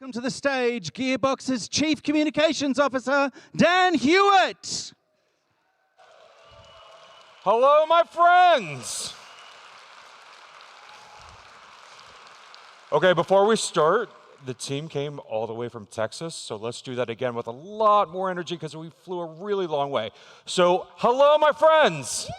Welcome to the stage, Gearbox's Chief Communications Officer, Dan Hewitt. Hello, my friends. Okay, before we start, the team came all the way from Texas, so let's do that again with a lot more energy because we flew a really long way. So, hello, my friends.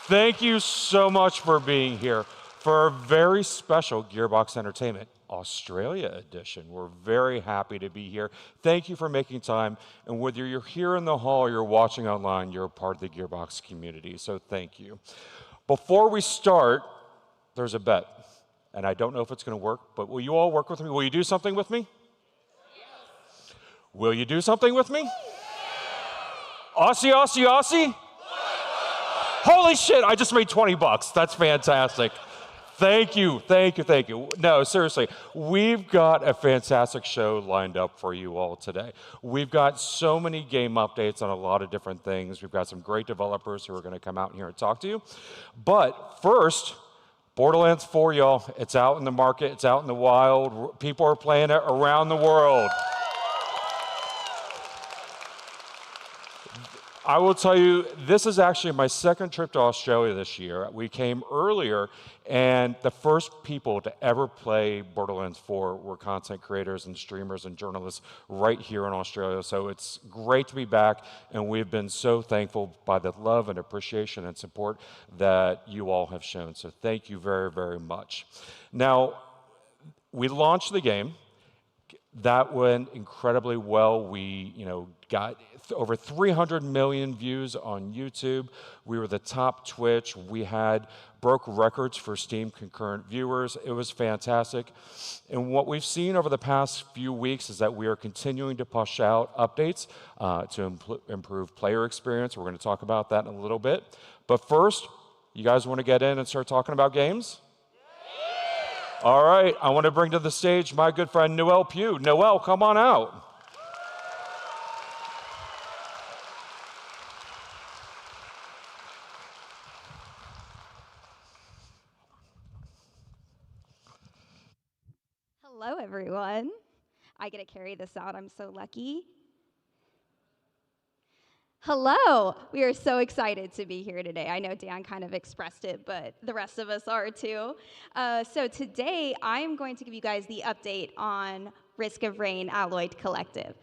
Thank you so much for being here for a very special Gearbox Entertainment Australia edition. We're very happy to be here. Thank you for making time, and whether you're here in the hall or you're watching online, you're a part of the Gearbox community, so thank you. Before we start, there's a bet, and I don't know if it's going to work, but will you all work with me? Will you do something with me? Yes. Will you do something with me? Yes. Aussie, Aussie, Aussie? Holy shit, I just made 20 bucks. That's fantastic. Thank you, thank you, thank you. No, seriously, we've got a fantastic show lined up for you all today. We've got so many game updates on a lot of different things. We've got some great developers who are going to come out here and talk to you. But first, Borderlands 4, y'all. It's out in the market. It's out in the wild. People are playing it around the world. I will tell you, this is actually my second trip to Australia this year. We came earlier, and the first people to ever play Borderlands 4 were content creators and streamers and journalists right here in Australia. So it's great to be back, and we've been so thankful by the love and appreciation and support that you all have shown. So thank you very, very much. Now, we launched the game. That went incredibly well. We, got over 300 million views on YouTube. We were the top Twitch. We broke records for Steam concurrent viewers. It was fantastic. And what we've seen over the past few weeks is that we are continuing to push out updates to improve player experience. We're going to talk about that in a little bit. But first, you guys want to get in and start talking about games? All right, I want to bring to the stage my good friend Noel Pugh. Noel, come on out. Hello, everyone. I get to carry this out. I'm so lucky. Hello. We are so excited to be here today. I know Dan kind of expressed it, but the rest of us are too. So today, I am going to give you guys the update on Risk of Rain Alloyed Collective.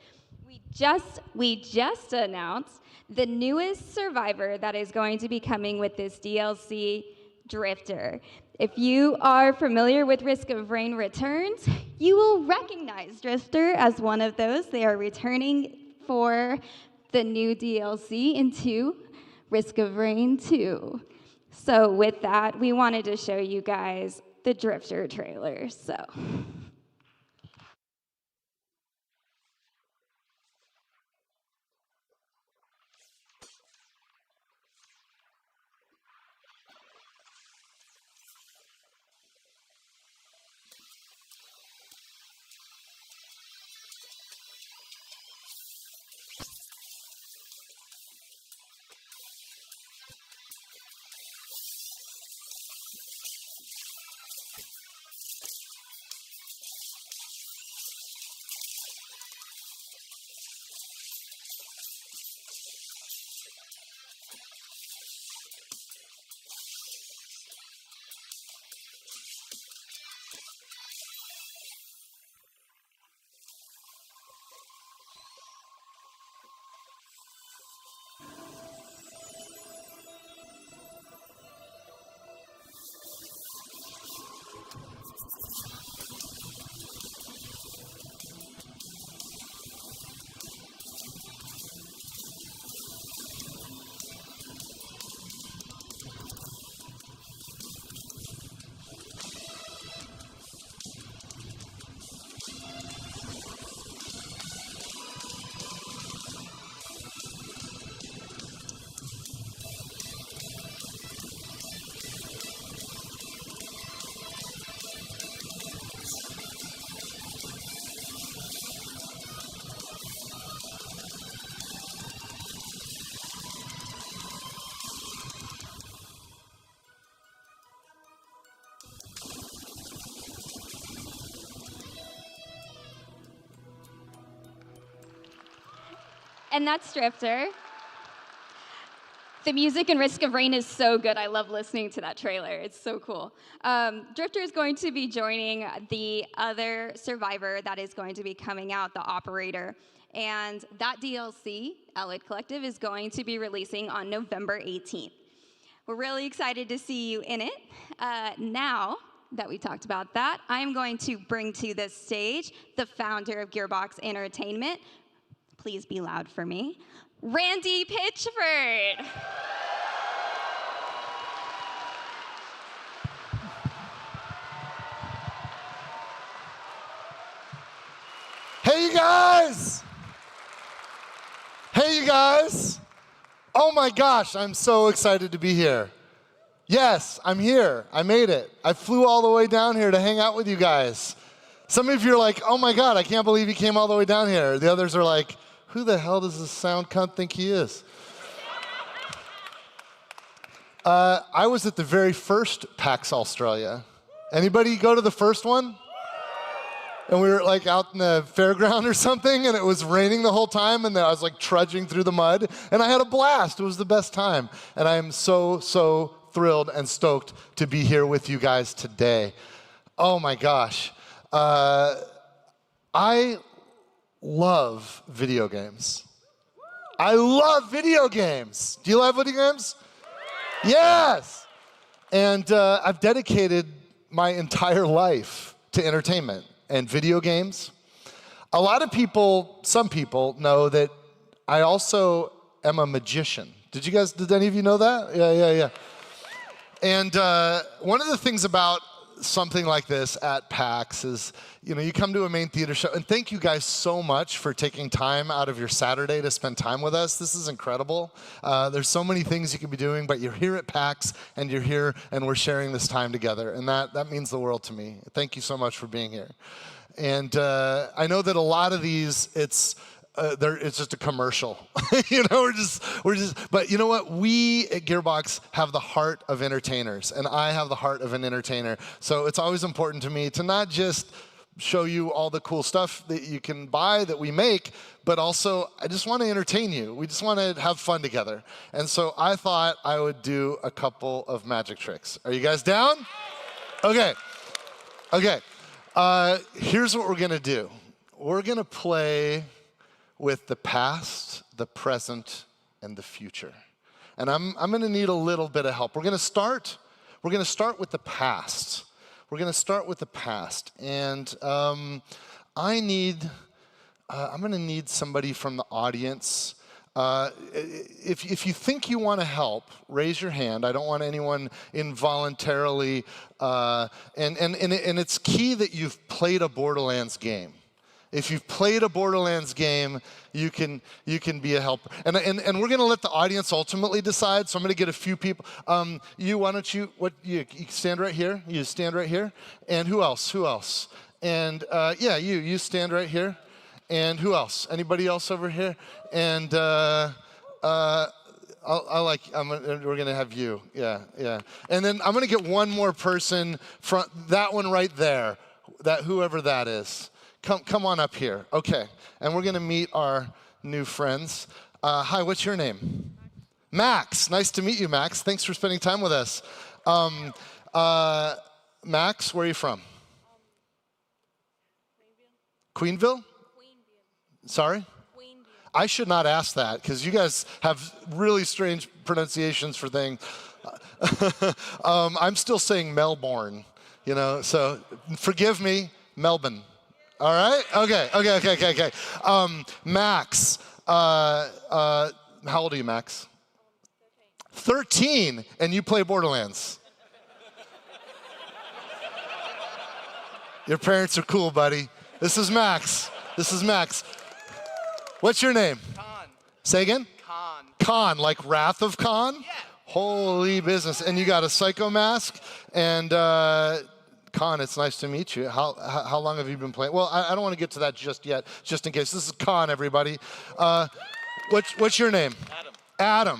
We just announced the newest survivor that is going to be coming with this DLC, Drifter. If you are familiar with Risk of Rain Returns, you will recognize Drifter as one of those. They are returning for the new DLC into Risk of Rain 2. So with that, we wanted to show you guys the Drifter trailer. So. And that's Drifter. The music in Risk of Rain is so good. I love listening to that trailer. It's so cool. Drifter is going to be joining the other survivor that is going to be coming out, the Operator. And that DLC, Allied Collective, is going to be releasing on November 18th. We're really excited to see you in it. Now that we talked about that, I'm going to bring to the stage the founder of Gearbox Entertainment. Please be loud for me. Randy Pitchford. Hey, you guys! Hey, you guys! Oh my gosh, I'm so excited to be here. Yes, I'm here. I made it. I flew all the way down here to hang out with you guys. Some of you are like, oh my God, I can't believe he came all the way down here. The others are like, who the hell does this sound cunt think he is? I was at the very first PAX Australia. Anybody go to the first one? And we were like out in the fairground or something, and it was raining the whole time, and I was like trudging through the mud, and I had a blast. It was the best time. And I am so, so thrilled and stoked to be here with you guys today. Oh my gosh. I love video games. I love video games. Do you love video games? Yes. And I've dedicated my entire life to entertainment and video games. A lot of people, some people know that I also am a magician. Did any of you know that? Yeah. And one of the things about something like this at PAX is, you come to a main theater show, and thank you guys so much for taking time out of your Saturday to spend time with us. This is incredible. There's so many things you could be doing, but you're here at PAX, and you're here, and we're sharing this time together, and that means the world to me. Thank you so much for being here. And I know that a lot of these, it's just a commercial. We're just, but you know what? We at Gearbox have the heart of entertainers, and I have the heart of an entertainer. So it's always important to me to not just show you all the cool stuff that you can buy that we make, but also I just want to entertain you. We just want to have fun together. And so I thought I would do a couple of magic tricks. Are you guys down? Okay. Here's what we're going to do. We're going to play with the past, the present, and the future. And I'm going to need a little bit of help. We're going to start with the past. We're going to start with the past. And I'm going to need somebody from the audience. If you think you want to help, raise your hand. I don't want anyone involuntarily. And it's key that you've played a Borderlands game. If you've played a Borderlands game, you can be a helper. And we're going to let the audience ultimately decide. So I'm going to get a few people. Why don't you stand right here? You stand right here. And who else? And you stand right here. And who else? Anybody else over here? And we're going to have you. Yeah. And then I'm going to get one more person from that one right there. Whoever that is. Come on up here. Okay. And we're going to meet our new friends. Hi, what's your name? Max. Nice to meet you, Max. Thanks for spending time with us. Max, where are you from? Queenville? Sorry? I should not ask that because you guys have really strange pronunciations for things. I'm still saying Melbourne, so forgive me, Melbourne. All right? Okay. Max, how old are you, Max? 13, and you play Borderlands. Your parents are cool, buddy. This is Max. What's your name? Khan. Say again? Khan. Khan, like Wrath of Khan? Yeah. Holy business. And you got a psycho mask, and Khan, it's nice to meet you. How long have you been playing? Well, I don't want to get to that just yet, just in case. This is Khan, everybody. What's your name? Adam,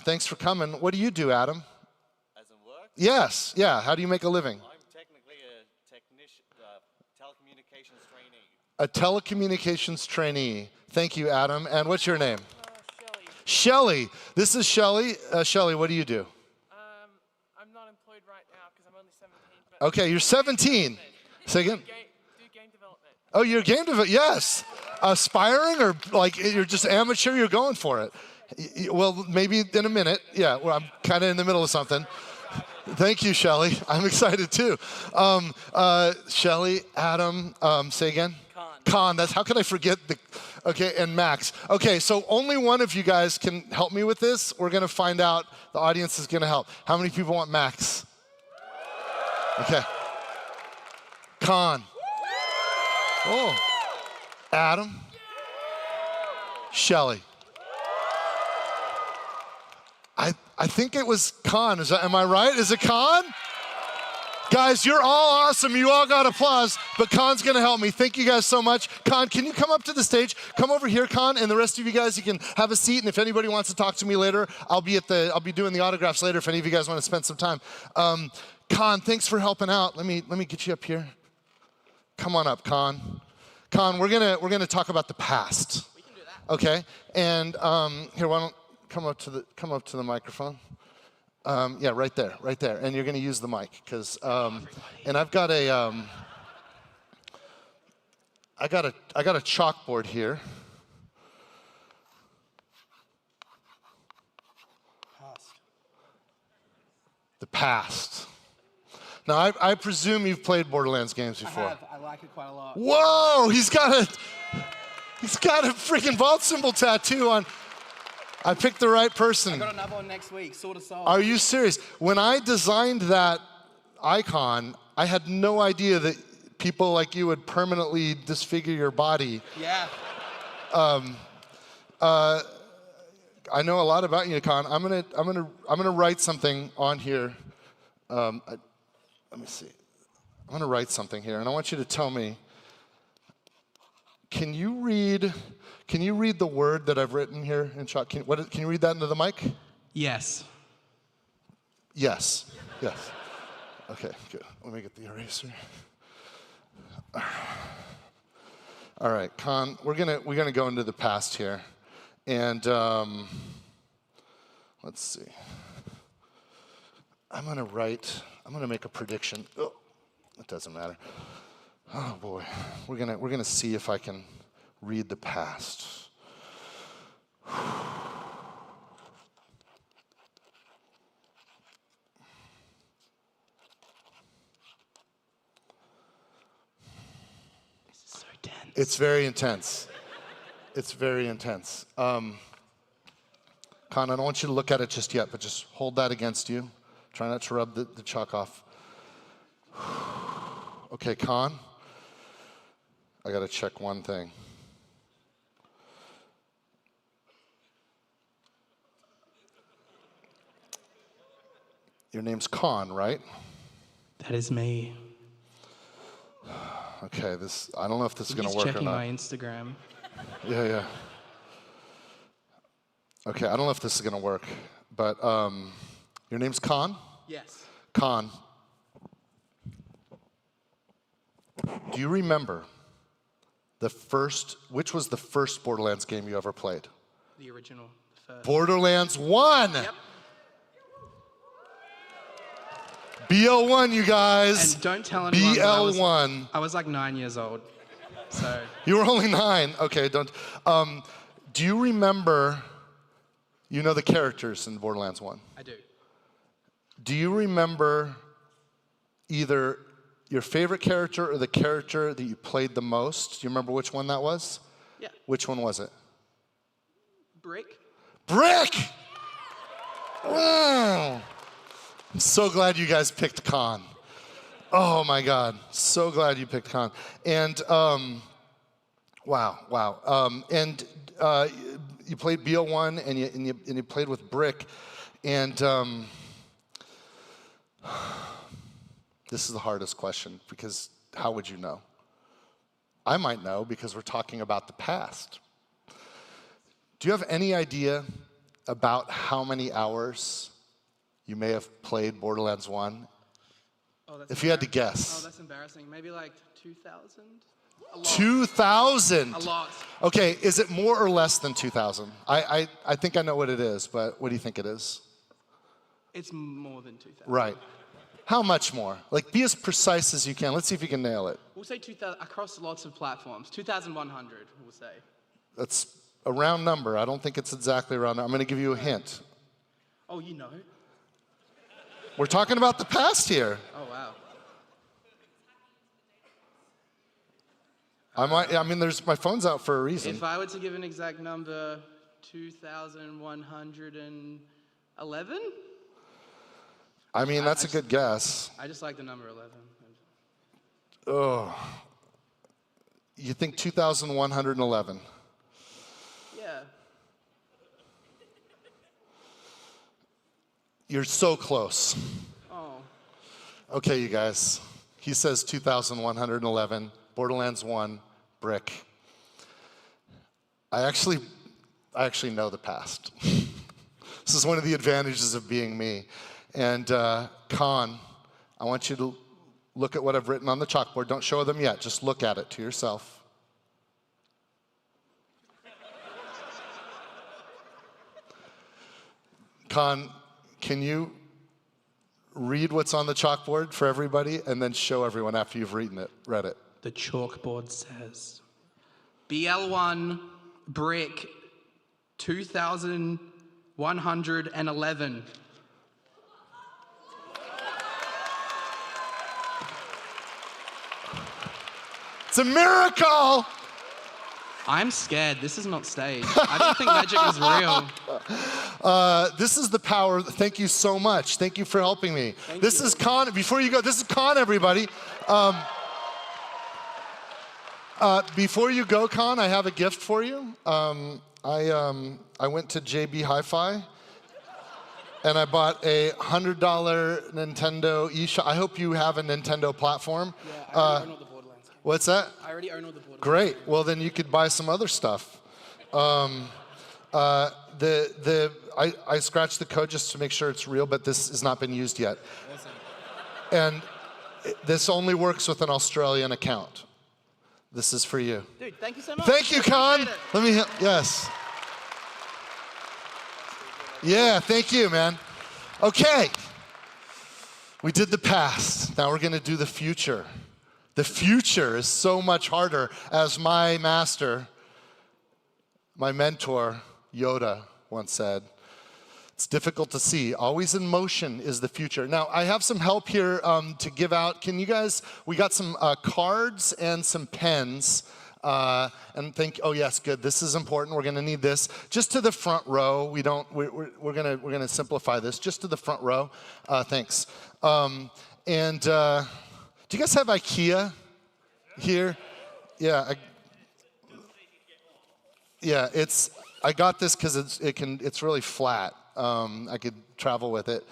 thanks for coming. What do you do, Adam? As in work? Yes, yeah. How do you make a living? I'm technically a technician, telecommunications trainee. A telecommunications trainee. Thank you, Adam. And what's your name? Shelly. This is Shelly. Shelly, what do you do? I'm not employed right now because I'm only 17. But Okay, you're 17. Say again? do game development. Oh, you're game development. Yes. Aspiring or like you're just amateur, you're going for it? Well, maybe in a minute. Yeah, well, I'm kind of in the middle of something. Thank you, Shelly. I'm excited too. Shelly, Adam, say again? Con. That's, how could I forget the, okay, and Max. Okay, so only one of you guys can help me with this. We're gonna find out, the audience is gonna help. How many people want Max? Okay. Con. Oh. Adam. Shelly. I think it was Con. Am I right? Is it Con? Guys, you're all awesome. You all got applause, but Con's gonna help me. Thank you guys so much. Con, can you come up to the stage? Come over here, Con, and the rest of you guys, you can have a seat. And if anybody wants to talk to me later, I'll be doing the autographs later. If any of you guys want to spend some time. Con, thanks for helping out. Let me get you up here. Come on up, Con. Con, we're gonna talk about the past. We can do that. Okay. And here, why don't come up to the microphone. Yeah, right there. And you're going to use the mic, because, and I've got a, I got a chalkboard here. The past. Now, I presume you've played Borderlands games before. I have. I like it quite a lot. Whoa, he's got a freaking vault symbol tattoo on. I picked the right person. I got another one next week, Sword of Soul. Are you serious? When I designed that icon, I had no idea that people like you would permanently disfigure your body. Yeah. I know a lot about you, Con. I'm gonna write something on here. Let me see. I'm gonna write something here, and I want you to tell me. Can you read the word that I've written here in chalk? Can you read that into the mic? Yes. Yes. Yes. Okay, good. Let me get the eraser. All right, Con, we're gonna go into the past here, and let's see. I'm gonna make a prediction. Oh, it doesn't matter. Oh boy, we're gonna see if I can read the past. This is so tense. It's very intense. It's very intense. Con, I don't want you to look at it just yet, but just hold that against you. Try not to rub the chalk off. Okay, Con, I gotta check one thing. Your name's Con, right? That is me. Okay, I don't know if this is gonna work or not. Checking my Instagram. Yeah. Okay, I don't know if this is gonna work, but your name's Con? Yes. Con, do you remember which was the first Borderlands game you ever played? The original. The first. Borderlands 1! Yep. BL1, you guys. And don't tell anyone. BL1. I was like 9 years old. So. You were only 9. Okay, don't. Do you remember, you know the characters in Borderlands 1? I do. Do you remember either your favorite character or the character that you played the most? Do you remember which one that was? Yeah. Which one was it? Brick. Brick! Wow. I'm so glad you guys picked Con. Oh my God, so glad you picked Con. And wow. And you played BL1 and you played with Brick, and this is the hardest question, because how would you know? I might know because we're talking about the past. Do you have any idea about how many hours you may have played Borderlands 1? Oh, that's if you had to embarrassing. guess. Oh, that's embarrassing. Maybe like 2,000? 2,000. A lot. Okay, is it more or less than 2,000? I think I know what it is, but what do you think it is? It's more than 2,000. Right. How much more? Like, be as precise as you can. Let's see if you can nail it. We'll say 2,000 across lots of platforms. 2,100, we'll say. That's a round number. I don't think it's exactly a round number. I'm going to give you a hint. Oh, you know. We're talking about the past here. Oh, wow. I mean, my phone's out for a reason. If I were to give an exact number, 2,111? I mean, that's a good guess. I just like the number 11. Oh. You think 2,111? Yeah. You're so close. Oh. Okay, you guys. He says 2,111. Borderlands 1, brick. I actually know the past. This is one of the advantages of being me. And Khan, I want you to look at what I've written on the chalkboard. Don't show them yet. Just look at it to yourself. Khan, can you read what's on the chalkboard for everybody and then show everyone after you've read it? The chalkboard says, BL1 brick 2,111. It's a miracle! I'm scared. This is not staged. I didn't think magic was real. This is the power. Thank you so much. Thank you for helping me. This is Khan. Before you go, this is Khan, everybody. Before you go, Khan, I have a gift for you. I went to JB Hi-Fi, and I bought a $100 Nintendo eShop. I hope you have a Nintendo platform. Yeah, I already own all the Borderlands. What's that? I already own all the Borderlands. Great. Well, then you could buy some other stuff. I scratched the code just to make sure it's real, but this has not been used yet. Awesome. And this only works with an Australian account. This is for you. Dude, thank you so much. Thank you, Khan. Let me help. Yes. Yeah, thank you, man. Okay. We did the past. Now we're going to do the future. The future is so much harder, as my master, my mentor, Yoda, once said. It's difficult to see. Always in motion is the future. Now, I have some help here to give out. Can you guys, we got some cards and some pens. Oh yes, good. This is important. We're gonna need this. Just to the front row. We're gonna simplify this. Just to the front row. Thanks. Do you guys have IKEA here? Yeah. I got this because it's really flat. I could travel with it.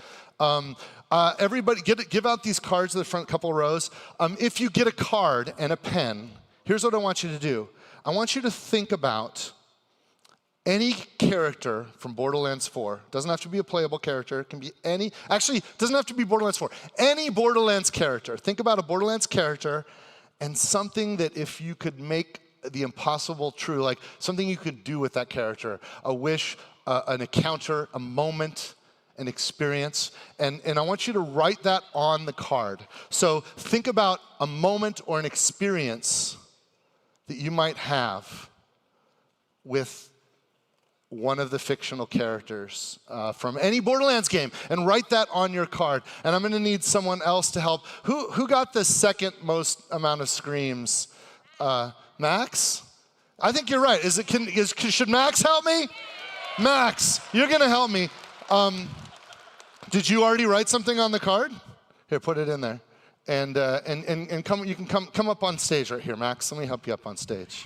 Everybody, give out these cards to the front couple rows. If you get a card and a pen, here's what I want you to do. I want you to think about any character from Borderlands 4. Doesn't have to be a playable character. It can be any. Actually, it doesn't have to be Borderlands 4. Any Borderlands character. Think about a Borderlands character and something that if you could make the impossible true, like something you could do with that character, a wish, an encounter, a moment, an experience, and I want you to write that on the card. So think about a moment or an experience that you might have with one of the fictional characters from any Borderlands game, and write that on your card. And I'm going to need someone else to help. Who got the second most amount of screams? Max? I think you're right. Should Max help me? Max, you're going to help me. Did you already write something on the card? Here, put it in there. And come. You can come up on stage right here, Max. Let me help you up on stage.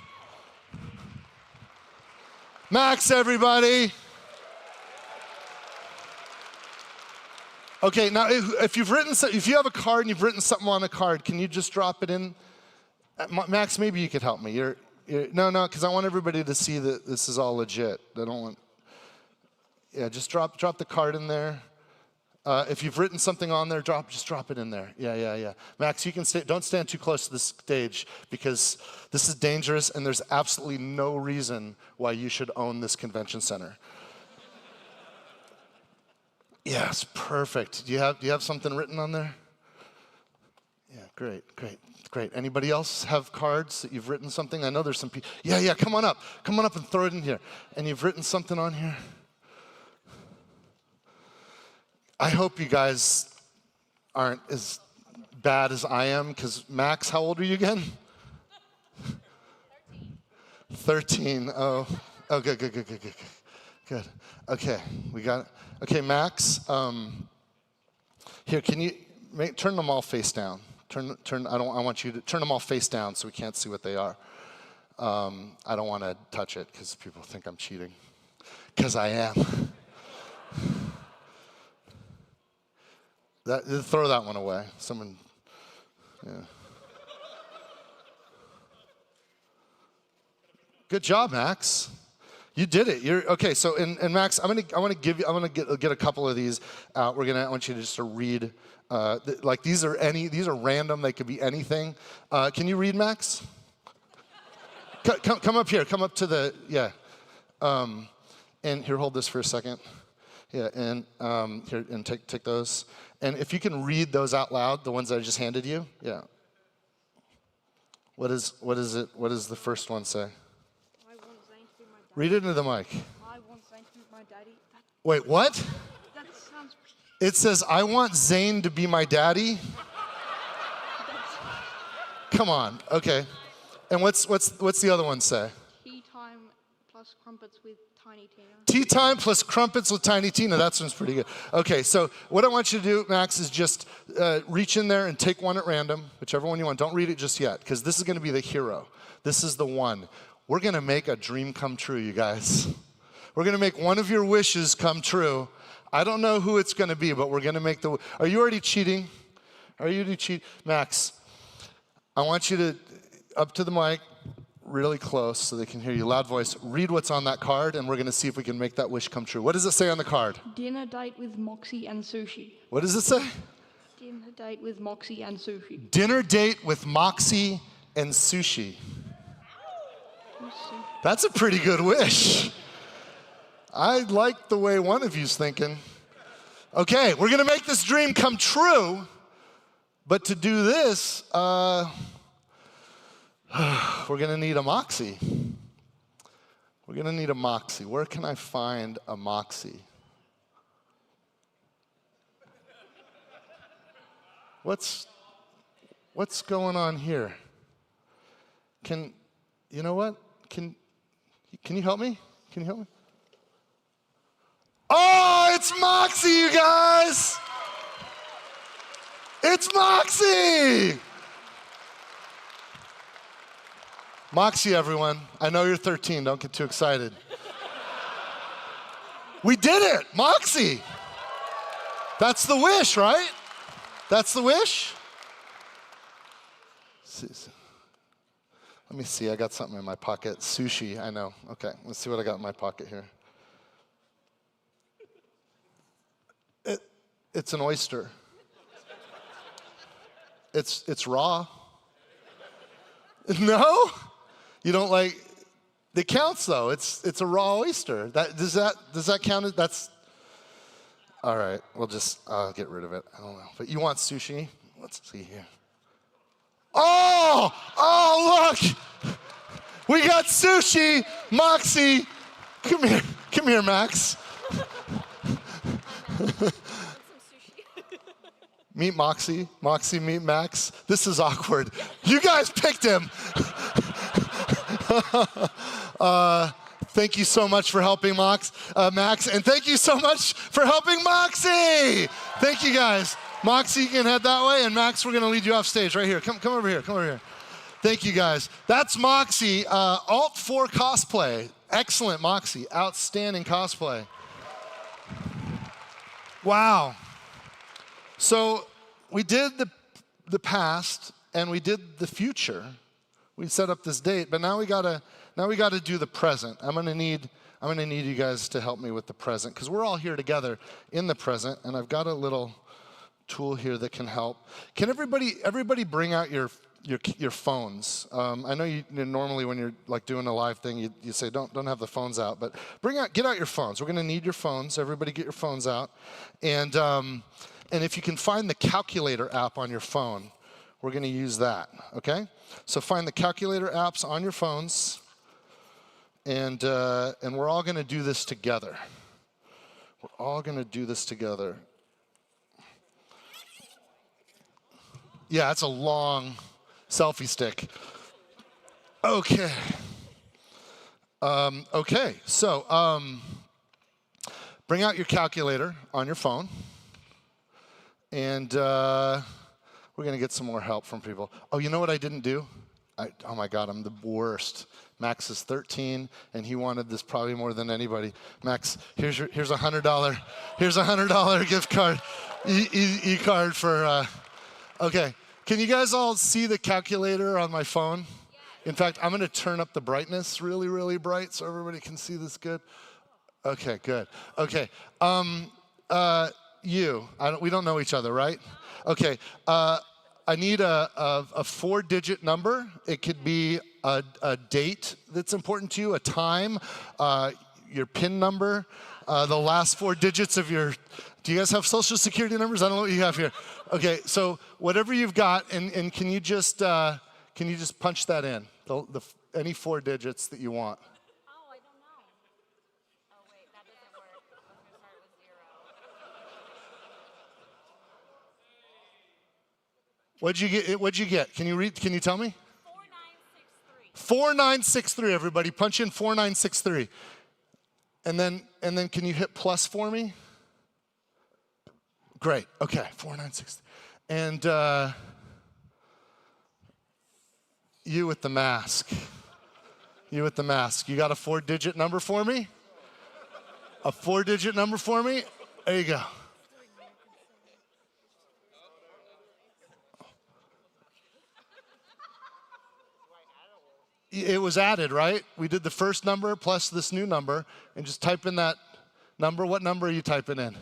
Max, everybody. Okay, now if you have a card and you've written something on a card, can you just drop it in? Max, maybe you could help me. No, because I want everybody to see that this is all legit. I don't want. Yeah, just drop the card in there. If you've written something on there, just drop it in there. Yeah. Max, you can don't stand too close to the stage because this is dangerous and there's absolutely no reason why you should own this convention center. Yes, perfect. Do you have something written on there? Yeah, great. Anybody else have cards that you've written something? I know there's some people. Yeah, come on up and throw it in here. And you've written something on here? I hope you guys aren't as bad as I am, because Max, how old are you again? 13. Oh, good. Okay, we got it. Okay, Max, here, can you turn them all face down? I want you to turn them all face down so we can't see what they are. I don't want to touch it because people think I'm cheating, because I am. Throw that one away. Someone, yeah. Good job, Max. You did it. You're okay. So, and Max, I want to get a couple of these out. I want you to just read. Like these are random. They could be anything. Can you read, Max? Come up here. Come up to the and here, hold this for a second. Yeah, and here, and take those. And if you can read those out loud, the ones that I just handed you, yeah. What is it? What does the first one say? I want Zane to be my daddy. Read it into the mic. I want Zane to be my daddy. Wait, what? That sounds. It says, I want Zane to be my daddy? Come on, okay. And what's the other one say? Tea time plus crumpets with Tiny Tina. Tea time plus crumpets with Tiny Tina. That sounds pretty good. Okay, so what I want you to do, Max, is just reach in there and take one at random, whichever one you want. Don't read it just yet, because this is going to be the hero. This is the one. We're going to make a dream come true, you guys. We're going to make one of your wishes come true. I don't know who it's going to be, but we're going to make the... Are you already cheating? Are you already cheating? Max, I want you to, up to the mic, really close so they can hear you, loud voice, read what's on that card, and we're going to see if we can make that wish come true. What does it say on the card? Dinner date with Moxie and sushi. What does it say? Dinner date with Moxie and sushi. Dinner date with Moxie and sushi. That's a pretty good wish. I like the way one of you's thinking. Okay, we're going to make this dream come true, but to do this, we're going to need a Moxie. We're going to need a Moxie. Where can I find a Moxie? What's going on here? You know what? Can you help me? Can you help me? Oh, it's Moxie, you guys! It's Moxie! Moxie, everyone. I know you're 13. Don't get too excited. We did it! Moxie! That's the wish, right? That's the wish? Let me see. I got something in my pocket. Sushi, I know. Okay, let's see what I got in my pocket here. It's an oyster. It's raw. No? You don't like, it counts though. It's a raw oyster. Does that count? That's, all right, I'll get rid of it. I don't know. But you want sushi? Let's see here. Oh, look! We got sushi, Moxie. Come here, Max. Meet Moxie. Moxie, meet Max. This is awkward. You guys picked him. Thank you so much for helping Max, and thank you so much for helping Moxie. Thank you guys. Moxie, you can head that way, and Max, we're going to lead you off stage right here. Come over here. Come over here. Thank you guys. That's Moxie, Alt 4 cosplay. Excellent, Moxie. Outstanding cosplay. Wow. So we did the past and we did the future. We set up this date, but now we gotta do the present. I'm gonna need I'm going to need you guys to help me with the present, because we're all here together in the present, and I've got a little tool here that can help. Can everybody bring out your phones? I know you normally when you're like doing a live thing, you say don't have the phones out, but get out your phones. We're going to need your phones. Everybody get your phones out, and if you can find the calculator app on your phone, we're going to use that. Okay? So find the calculator apps on your phones, and we're all going to do this together. We're all going to do this together. Yeah, that's a long selfie stick. Okay. So bring out your calculator on your phone, and we're going to get some more help from people. Oh, you know what I didn't do? Oh my God, I'm the worst. Max is 13, and he wanted this probably more than anybody. Max, here's $100 gift card, e-card for. Okay, can you guys all see the calculator on my phone? In fact, I'm going to turn up the brightness really, really bright so everybody can see this good. Okay, good. Okay, we don't know each other, right? Okay, I need a 4-digit number. It could be a date that's important to you, a time, your PIN number, the last 4 digits of your. Do you guys have social security numbers? I don't know what you have here. Okay, so whatever you've got, and can you just punch that in? Any 4 digits that you want. Oh, I don't know. Oh, wait, that doesn't work. I was going to start with 0. What'd you get? Can you tell me? 4963. 4963, everybody. Punch in 4963. And then can you hit plus for me? Great. Okay, 4963. And you with the mask. You with the mask. You got a 4-digit number for me? A 4-digit number for me? There you go. It was added, right? We did the first number plus this new number, and just type in that number. What number are you typing in?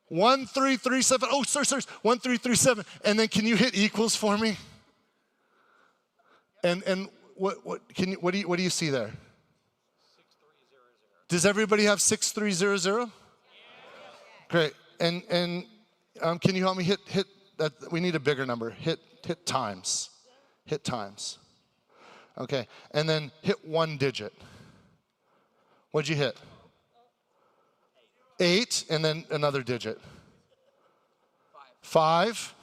1337. Oh, sir, 1337. And then can you hit equals for me? And what do you see there? 6300. Does everybody have 6300? Yeah. Great. And can you help me hit that? We need a bigger number. Hit times. Hit times. Okay. And then hit 1 digit. What'd you hit? 8, and then another digit. 5.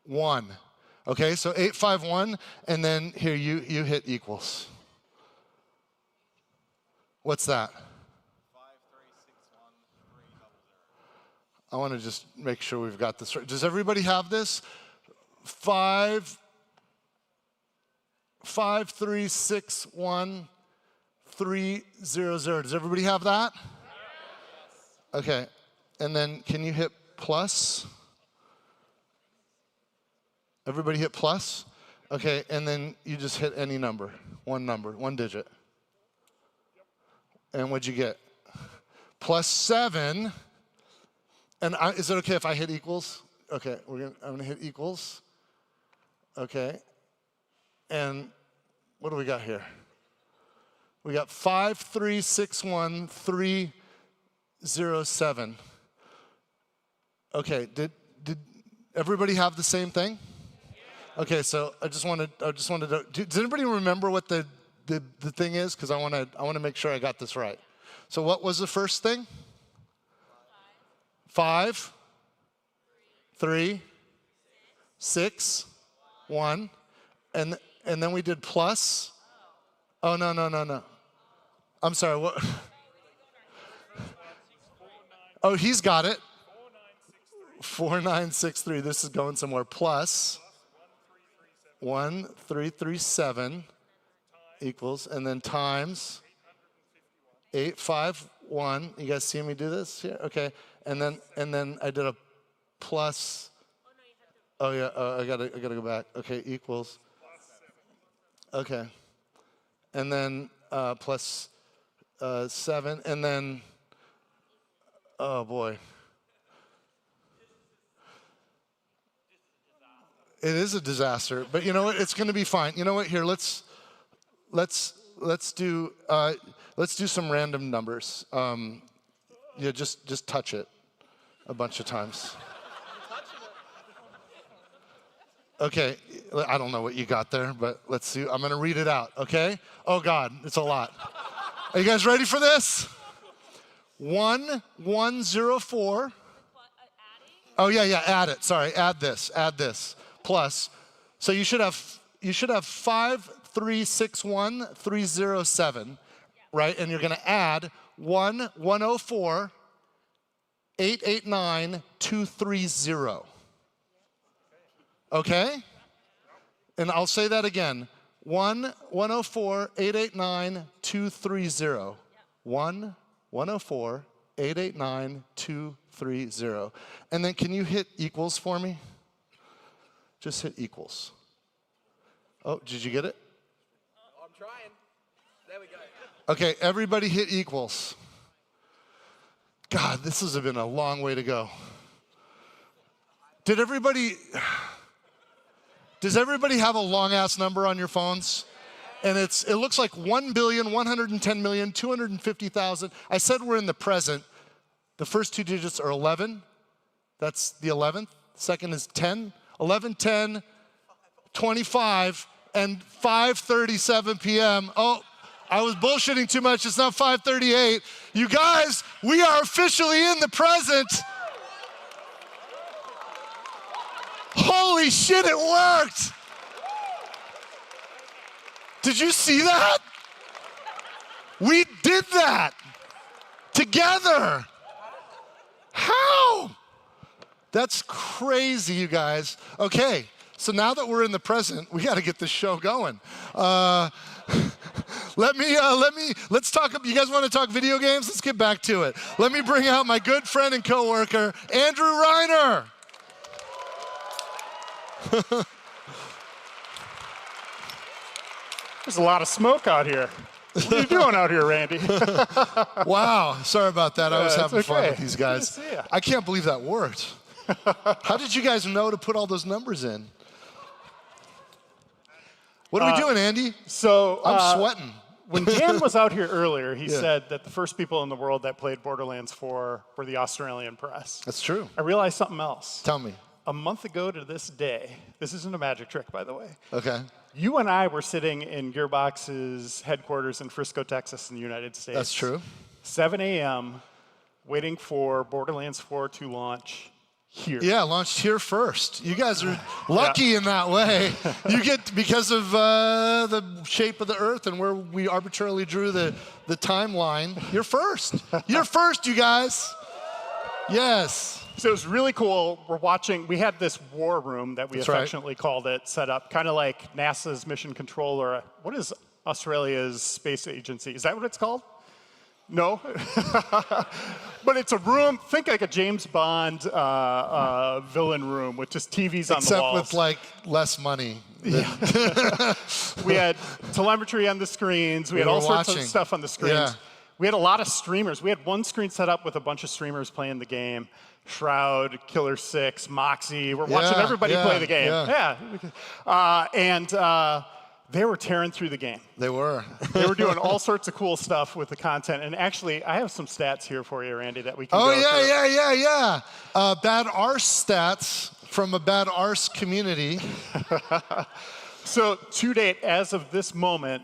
1. Okay, so 851, and then here you hit equals. What's that? 5361300. I want to just make sure we've got this right. Does everybody have this? 5361300. Does everybody have that? Yes. Okay, and then can you hit plus? Everybody hit plus? Okay, and then you just hit any number, 1 digit. And what'd you get? Plus 7. And is it okay if I hit equals? Okay, I'm gonna hit equals. Okay, and what do we got here? We got 5361307. Okay, did everybody have the same thing? Okay, so I just wanted to. Does anybody remember what the thing is? Because I want to make sure I got this right. So what was the first thing? 5, 3, 6, 1, and then we did plus. Oh no. I'm sorry. What? Oh, he's got it. 4963. This is going somewhere. Plus 1337 equals, and then times 851. You guys see me do this here? Okay. And then I did a plus. Oh yeah. I gotta go back. Okay. Equals. Okay. and then plus 7, and then, oh boy. It is a disaster, but you know what? It's going to be fine. You know what? Here, let's do some random numbers. Yeah, just touch it a bunch of times. Okay, I don't know what you got there, but let's see. I'm going to read it out. Okay? Oh God, it's a lot. Are you guys ready for this? 1104. Oh yeah, add it. Sorry, add this. Plus, so you should have 5361307, right? And you're going to add 1104 889 230. Okay? And I'll say that again. 1104 889 230. 1104 889 230. And then can you hit equals for me? Just hit equals. Oh, did you get it? I'm trying. There we go. Okay, everybody hit equals. God, this has been a long way to go. Does everybody have a long-ass number on your phones? And it looks like 1,110,250,000. I said we're in the present. The first 2 digits are 11. That's the 11th. Second is 10. 11, 10, 25, and 5:37 p.m. Oh, I was bullshitting too much. It's not 5:38. You guys, we are officially in the present. Holy shit, it worked. Did you see that? We did that together. How? That's crazy, you guys. Okay, so now that we're in the present, we got to get this show going. Let's talk. You guys want to talk video games? Let's get back to it. Let me bring out my good friend and coworker, Andrew Reiner. There's a lot of smoke out here. What are you doing out here, Randy? Wow, sorry about that. I was having fun okay. with these guys. Good to see ya. I can't believe that worked. How did you guys know to put all those numbers in? What are we doing, Andy? So I'm sweating. When Dan was out here earlier, he Yeah. said that the first people in the world that played Borderlands 4 were the Australian press. That's true. I realized something else. Tell me. A month ago to this day, this isn't a magic trick, by the way. Okay. You and I were sitting in Gearbox's headquarters in Frisco, Texas, in the United States. That's true. 7 a.m., waiting for Borderlands 4 to launch here. Yeah, launched here first. You guys are lucky in that way. You get, because of the shape of the Earth and where we arbitrarily drew the timeline, you're first. You're first, you guys. Yes. So it was really cool. We're watching, we had this war room that we That's right. affectionately called it, set up, kind of like NASA's mission control, or what is Australia's space agency? Is that what it's called? No? But it's a room, think like a James Bond villain room with just TVs on the walls. Except with like less money. We had telemetry on the screens. We had all sorts of stuff on the screens. Yeah. We had a lot of streamers. We had one screen set up with a bunch of streamers playing the game. Shroud, Killer 6, Moxie. We're watching everybody play the game. And they were tearing through the game. They were. They were doing all sorts of cool stuff with the content. And actually, I have some stats here for you, Randy, that we can go through. Yeah. Bad arse stats from a bad arse community. So to date, as of this moment,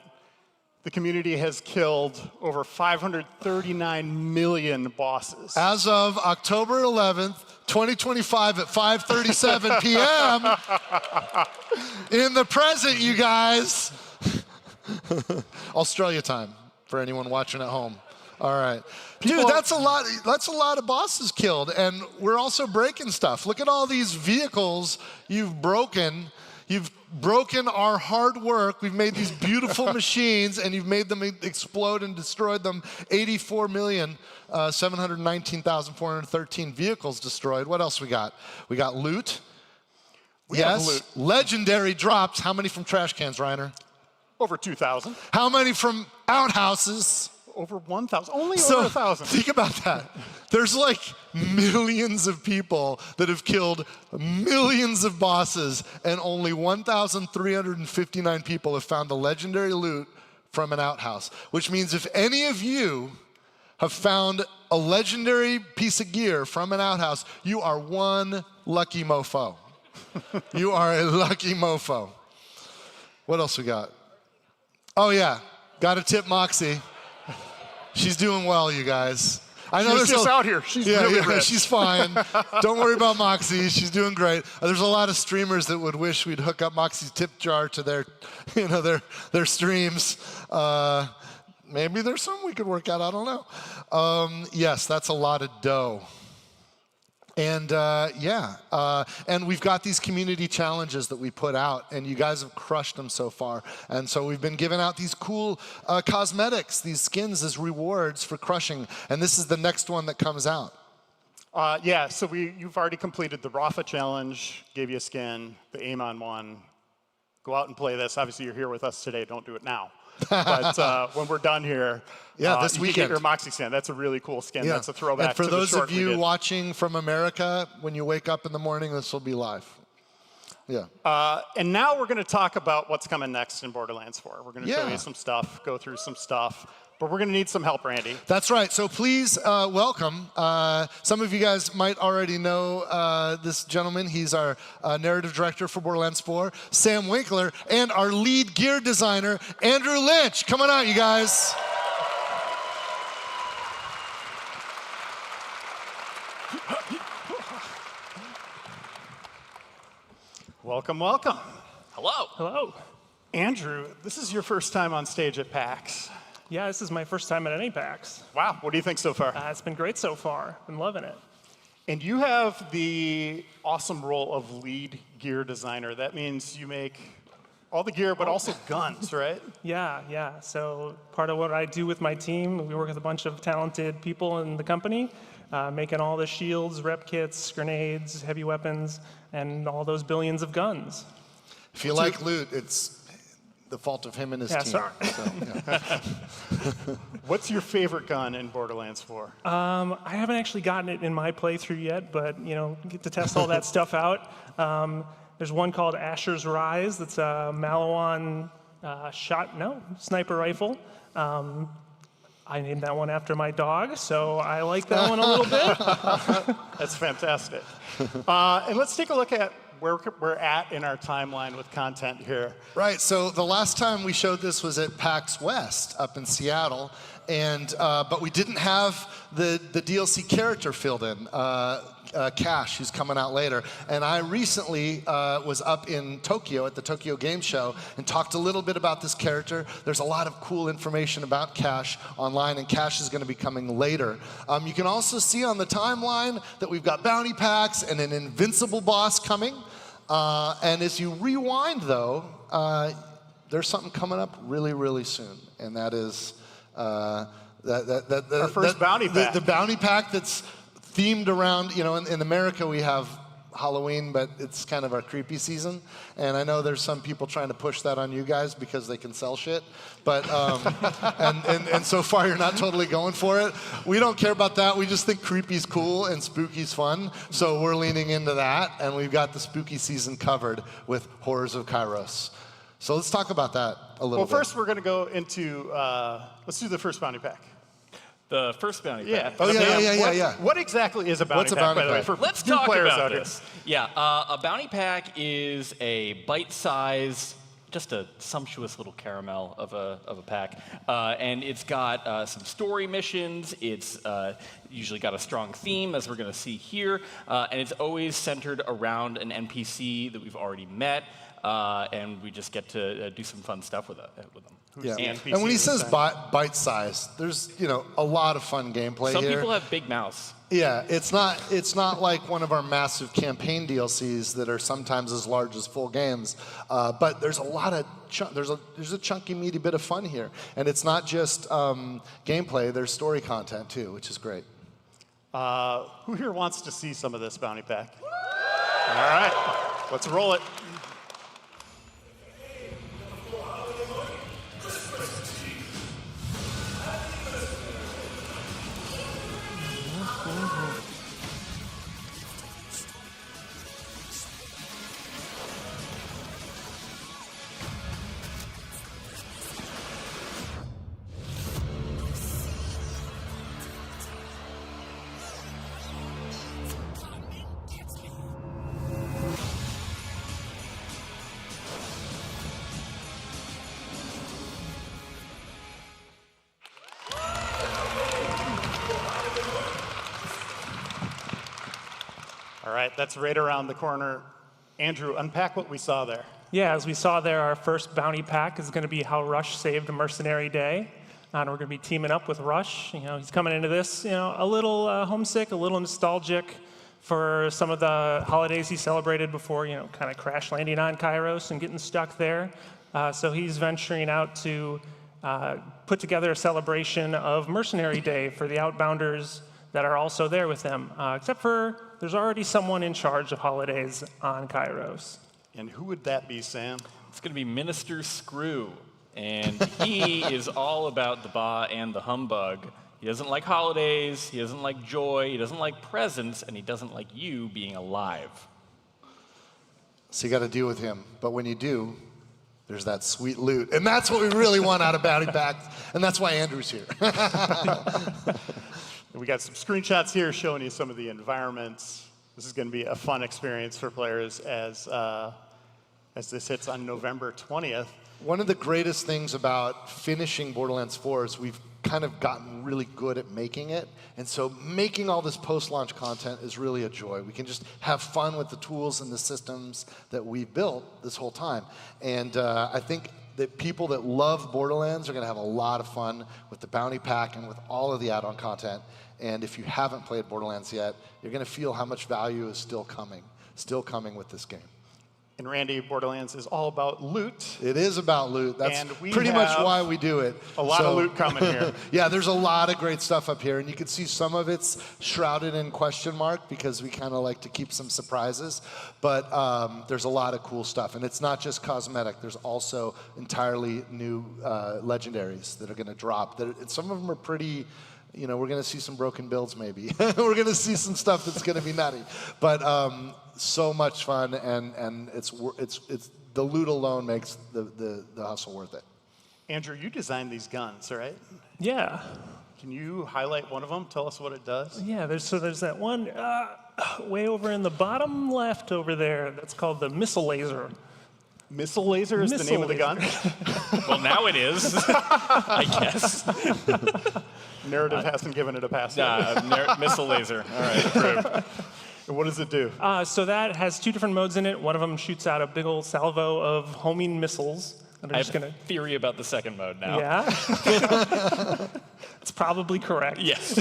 the community has killed over 539 million bosses. As of October 11th, 2025 at 5:37 p.m. in the present, you guys. Australia time for anyone watching at home. All right. Dude, that's a lot of bosses killed, and we're also breaking stuff. Look at all these vehicles you've broken. You've broken our hard work. We've made these beautiful machines, and you've made them explode and destroyed them. 84,719,413 vehicles destroyed. What else we got? We got loot. We have loot. Legendary drops. How many from trash cans, Reiner? Over 2,000. How many from outhouses? Over 1,000. Only So over 1,000. think about that. There's like millions of people that have killed millions of bosses, and only 1,359 people have found the legendary loot from an outhouse. Which means if any of you have found a legendary piece of gear from an outhouse, you are one lucky mofo. You are a lucky mofo. What else we got? Oh yeah, got to tip Moxie. She's doing well, you guys. I know She's just out here. She's really rich. She's fine. Don't worry about Moxie. She's doing great. There's a lot of streamers that would wish we'd hook up Moxie's tip jar to their, their streams. Maybe there's some we could work out. I don't know. Yes, that's a lot of dough. And and we've got these community challenges that we put out, and you guys have crushed them so far. And so we've been giving out these cool cosmetics, these skins as rewards for crushing. And this is the next one that comes out. Yeah, so you've already completed the Rafa challenge, gave you a skin, the Amon one. Go out and play this. Obviously, you're here with us today. Don't do it now. But when we're done here, this you weekend. can get your Moxie skin. That's a really cool skin. Yeah. That's a throwback and for to the those short of we you did. watching from America, when you wake up in the morning, this will be live. Yeah. And now we're going to talk about what's coming next in Borderlands 4. We're going to show Yeah. you some stuff, go through some stuff. But we're going to need some help, Randy. That's right. So please welcome. Some of you guys might already know this gentleman. He's our narrative director for Borderlands 4, Sam Winkler, and our lead gear designer, Andrew Lynch. Come on out, you guys. Welcome, welcome. Hello. Hello. Andrew, this is your first time on stage at PAX. Yeah, this is my first time at any PAX. Wow, what do you think so far? It's been great so far. Been loving it. And you have the awesome role of lead gear designer. That means you make all the gear, but also guns, right? Yeah. So part of what I do with my team, we work with a bunch of talented people in the company, making all the shields, rep kits, grenades, heavy weapons, and all those billions of guns. If you like loot, it's the fault of him and his team. Sorry. So, yeah. What's your favorite gun in Borderlands 4? I haven't actually gotten it in my playthrough yet, but get to test all that stuff out. There's one called Asher's Rise. That's a Malawan sniper rifle. I named that one after my dog, so I like that one a little bit. That's fantastic. And let's take a look at where we're at in our timeline with content here. Right, so the last time we showed this was at PAX West up in Seattle, and but we didn't have the DLC character filled in. Cash, who's coming out later. And I recently was up in Tokyo at the Tokyo Game Show and talked a little bit about this character. There's a lot of cool information about Cash online, and Cash is going to be coming later. You can also see on the timeline that we've got bounty packs and an invincible boss coming. And as you rewind, though, there's something coming up really, really soon, and that is our first bounty pack. The bounty pack that's themed around, in America we have Halloween, but it's kind of our creepy season. And I know there's some people trying to push that on you guys because they can sell shit. But, and so far you're not totally going for it. We don't care about that. We just think creepy's cool and spooky's fun. So we're leaning into that. And we've got the spooky season covered with Horrors of Kairos. So let's talk about that a little bit. Well, first we're going to go into, let's do the first bounty pack. The first bounty pack. Oh, yeah. What exactly is a bounty pack, by the way, for Let's new talk players about out this. here? Yeah, a bounty pack is a bite-sized, just a sumptuous little caramel of a pack. And it's got some story missions. It's usually got a strong theme, as we're going to see here. And it's always centered around an NPC that we've already met. And we just get to do some fun stuff with them. Yeah. And when he says bite size, there's a lot of fun gameplay Some here. people have big mouths. Yeah, it's not like one of our massive campaign DLCs that are sometimes as large as full games, but there's a lot of there's a chunky, meaty bit of fun here, and it's not just gameplay. There's story content too, which is great. Who here wants to see some of this bounty pack? All right, let's roll it. All right, that's right around the corner. Andrew, unpack what we saw there. Yeah, as we saw there, our first bounty pack is going to be how Rush saved Mercenary Day. And we're going to be teaming up with Rush. You know, he's coming into this, you know, a little homesick, a little nostalgic for some of the holidays he celebrated before, you know, kind of crash landing on Kairos and getting stuck there. So he's venturing out to put together a celebration of Mercenary Day for the Outbounders that are also there with them. Except for there's already someone in charge of holidays on Kairos. And who would that be, Sam? It's going to be Minister Screw. And he is all about the ba and the humbug. He doesn't like holidays, he doesn't like joy, he doesn't like presents, and he doesn't like you being alive. So you got to deal with him. But when you do, there's that sweet loot. And that's what we really want out of bounty packs. And that's why Andrew's here. We got some screenshots here showing you some of the environments. This is going to be a fun experience for players as this hits on November 20th. One of the greatest things about finishing Borderlands 4 is we've kind of gotten really good at making it. And so making all this post-launch content is really a joy. We can just have fun with the tools and the systems that we've built this whole time. And I think that people that love Borderlands are going to have a lot of fun with the bounty pack and with all of the add-on content. And if you haven't played Borderlands yet, you're going to feel how much value is still coming with this game. And Randy, Borderlands is all about loot. It is about loot. That's pretty much why we do it. A lot of loot coming here. Yeah, there's a lot of great stuff up here, and you can see some of it's shrouded in question mark because we kind of like to keep some surprises. But there's a lot of cool stuff, and it's not just cosmetic. There's also entirely new legendaries that are going to drop. Some of them are pretty. You know, we're going to see some broken builds maybe. We're going to see some stuff that's going to be nutty. But so much fun, and it's the loot alone makes the hustle worth it. Andrew, you designed these guns, right? Yeah. Can you highlight one of them? Tell us what it does. Yeah, there's that one way over in the bottom left over there. That's called the missile laser. Missile laser is the name of the gun? Well, now it is, I guess. Narrative hasn't given it a pass yet. Missile laser. All right, approved. And what does it do? So that has two different modes in it. One of them shoots out a big old salvo of homing missiles. I have a theory about the second mode now. Yeah? It's probably correct. Yes.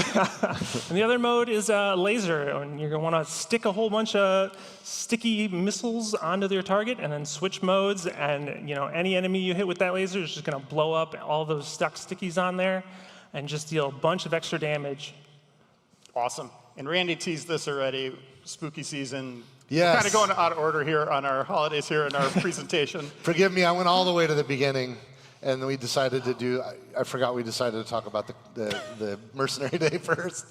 And the other mode is laser, and you're going to want to stick a whole bunch of sticky missiles onto their target and then switch modes, and you know, any enemy you hit with that laser is just going to blow up all those stuck stickies on there and just deal a bunch of extra damage. Awesome. And Randy teased this already, spooky season. Yes. We're kind of going out of order here on our holidays here in our presentation. Forgive me, I went all the way to the beginning, and we decided to do, I forgot we decided to talk about the Mercenary Day first.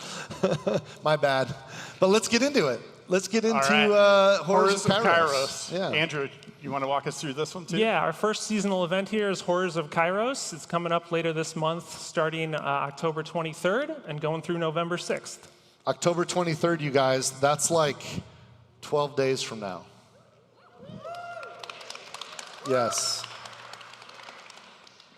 My bad. But let's get into it. Let's get into Horrors of Kairos. Yeah. Andrew, you want to walk us through this one too? Yeah, our first seasonal event here is Horrors of Kairos. It's coming up later this month, starting October 23rd and going through November 6th. October 23rd, you guys, that's like 12 days from now. Yes.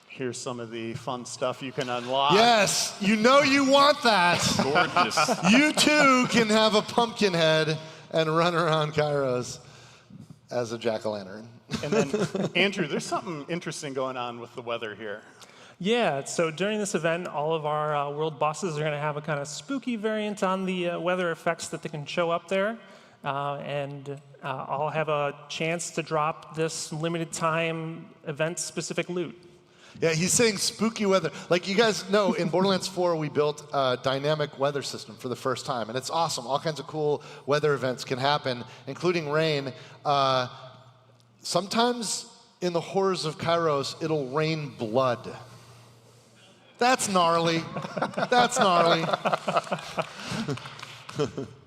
Here's some of the fun stuff you can unlock. Yes, you know you want that. Gorgeous. You too can have a pumpkin head and run around Kairos as a jack-o'-lantern. And then, Andrew, there's something interesting going on with the weather here. Yeah, so during this event, all of our world bosses are going to have a kind of spooky variant on the weather effects that they can show up there. And all have a chance to drop this limited time event-specific loot. Yeah, he's saying spooky weather. Like you guys know, in Borderlands 4, we built a dynamic weather system for the first time, and it's awesome. All kinds of cool weather events can happen, including rain. Sometimes in the Horrors of Kairos, it'll rain blood. That's gnarly. That's gnarly.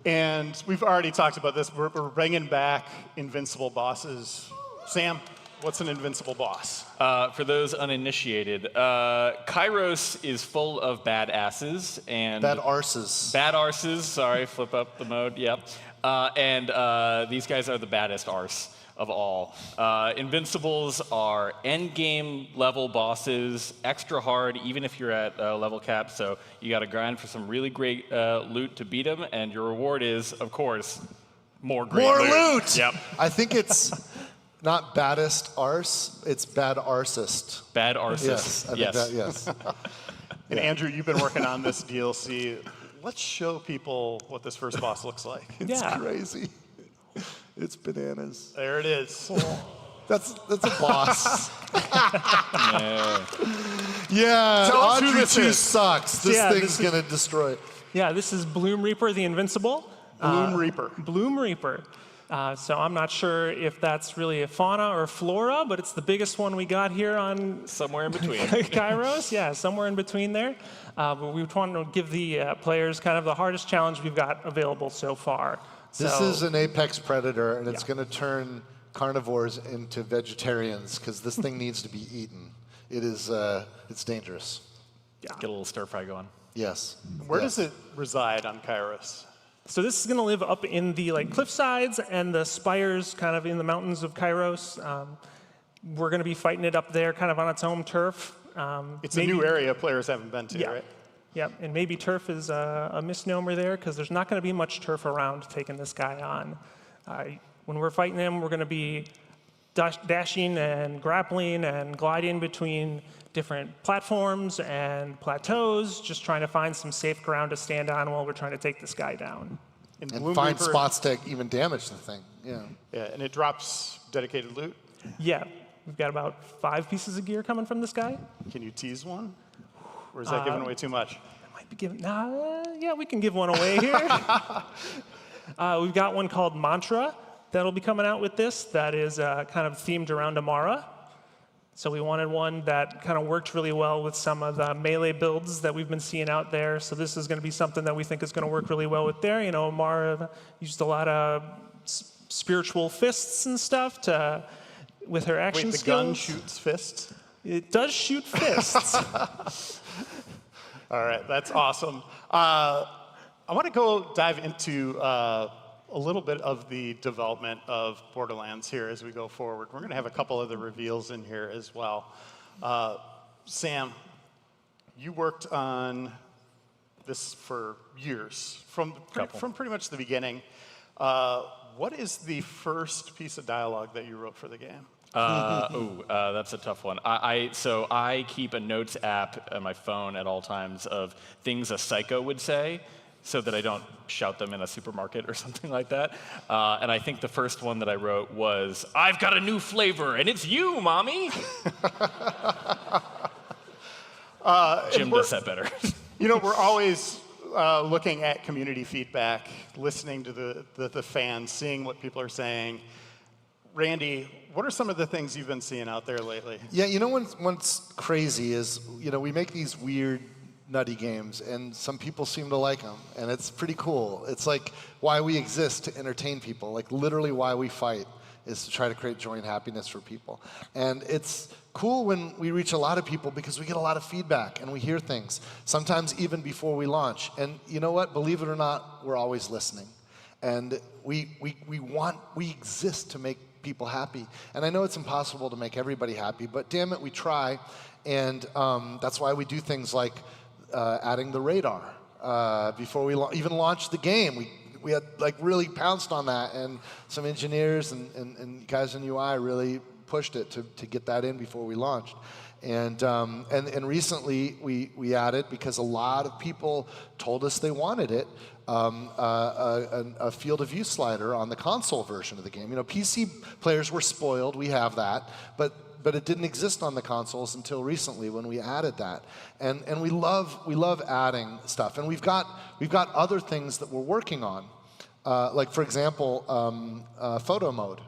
And we've already talked about this. We're bringing back invincible bosses. Sam, what's an invincible boss? For those uninitiated, Kairos is full of badasses and bad arses. Bad arses. Sorry, flip up the mode. Yep. And these guys are the baddest arse of all. Invincibles are endgame level bosses, extra hard, even if you're at level cap. So you got to grind for some really great loot to beat them, and your reward is, of course, More great More loot. loot. Yep. I think it's not baddest arse, it's bad arsist. Bad arses. Yes, I think Yes. that, yes. And Andrew, you've been working on this DLC. Let's show people what this first boss looks like. It's Yeah. crazy. It's bananas. There it is. That's a boss. Yeah. Yeah, Tell us who Audrey this 2 is. sucks. This Yeah, thing's this is- gonna destroy it. Yeah, this is Bloom Reaper the Invincible. Bloom Reaper. Bloom Reaper. So I'm not sure if that's really a fauna or flora, but it's the biggest one we got here on Somewhere in between. Kairos. Yeah, somewhere in between there. But we want to give the players kind of the hardest challenge we've got available so far. This So- is an apex predator, and it's Yeah. gonna turn carnivores into vegetarians because this thing needs to be eaten. It is, it's dangerous. Get a little stir fry going. Yes. Where Yes. does it reside on Kairos? So this is going to live up in the cliff sides and the spires, kind of in the mountains of Kairos. We're going to be fighting it up there, kind of on its home turf. It's a new area players haven't been to, Yeah. right? Yep, and maybe turf is a misnomer there because there's not going to be much turf around taking this guy on. When we're fighting him, we're going to be dashing and grappling and gliding between different platforms and plateaus, just trying to find some safe ground to stand on while we're trying to take this guy down. And And Bloom find Reaper- spots to even damage the thing. Yeah. Yeah, and it drops dedicated loot. Yeah, we've got about 5 pieces of gear coming from this guy. Can you tease one? Or is that giving away too much? Might be giving, yeah, we can give one away here. We've got one called Mantra that'll be coming out with this that is kind of themed around Amara. So we wanted one that kind of worked really well with some of the melee builds that we've been seeing out there. So this is going to be something that we think is going to work really well with there. You know, Amara used a lot of spiritual fists and stuff with her action Wait, the skills. gun shoots fists? It does shoot fists. All right, that's awesome. I want to go dive into a little bit of the development of Borderlands here as we go forward. We're going to have a couple other reveals in here as well. Sam, you worked on this for years, from pretty much the beginning. What is the first piece of dialogue that you wrote for the game? That's a tough one. So I keep a notes app on my phone at all times of things a psycho would say, so that I don't shout them in a supermarket or something like that. And I think the first one that I wrote was, "I've got a new flavor, and it's you, mommy." Jim does that better. You know, we're always looking at community feedback, listening to the fans, seeing what people are saying. Randy, what are some of the things you've been seeing out there lately? Yeah, you know what's crazy is, you know, we make these weird, nutty games, and some people seem to like them, and it's pretty cool. It's like why we exist, to entertain people. Like literally why we fight is to try to create joy and happiness for people. And it's cool when we reach a lot of people because we get a lot of feedback and we hear things, sometimes even before we launch. And you know what? Believe it or not, we're always listening. And we exist to make people happy. And I know it's impossible to make everybody happy, but damn it, we try. And that's why we do things like adding the radar. Before we even launched the game, we had like really pounced on that, and some engineers and guys in UI really pushed it to get that in before we launched. And recently we added, because a lot of people told us they wanted it, a field of view slider on the console version of the game. You know, PC players were spoiled, we have that, but it didn't exist on the consoles until recently when we added that. And we love adding stuff. And we've got other things that we're working on. Like for example, photo mode.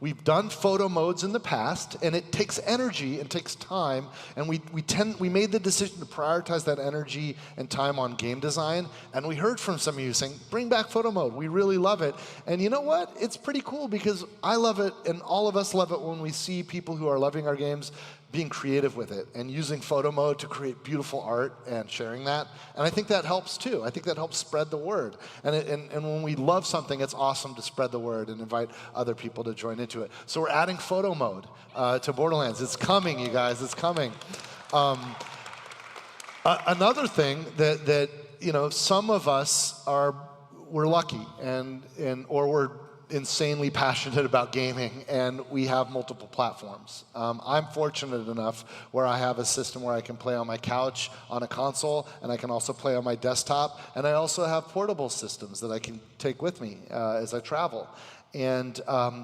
We've done photo modes in the past, and it takes energy and takes time, and we made the decision to prioritize that energy and time on game design, and we heard from some of you saying, bring back photo mode, we really love it. And you know what? It's pretty cool because I love it, and all of us love it when we see people who are loving our games being creative with it and using photo mode to create beautiful art and sharing that. And I think that helps too. I think that helps spread the word. And when we love something, it's awesome to spread the word and invite other people to join into it. So we're adding photo mode to Borderlands. It's coming, you guys, it's coming. Another thing that you know, some of us we're lucky, or we're insanely passionate about gaming, and we have multiple platforms. I'm fortunate enough where I have a system where I can play on my couch, on a console, and I can also play on my desktop, and I also have portable systems that I can take with me as I travel. And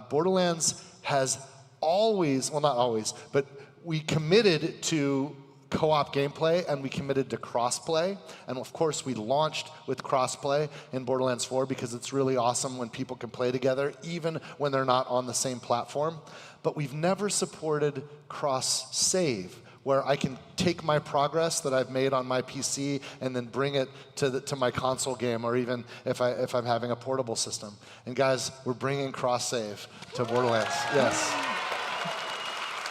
Borderlands has always, well, not always, but we committed to co-op gameplay, and we committed to cross-play. And of course, we launched with cross-play in Borderlands 4 because it's really awesome when people can play together, even when they're not on the same platform. But we've never supported cross-save, where I can take my progress that I've made on my PC and then bring it to my console game, or even if I'm having a portable system. And guys, we're bringing cross-save to Borderlands. Yes.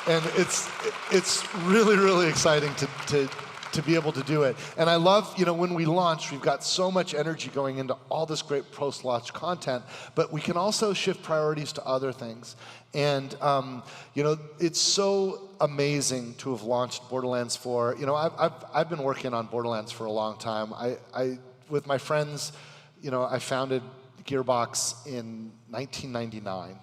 And it's really, really exciting to be able to do it. And I love, when we launch, we've got so much energy going into all this great post-launch content, but we can also shift priorities to other things. And, it's so amazing to have launched Borderlands 4. I've been working on Borderlands for a long time. With my friends, I founded Gearbox in 1999.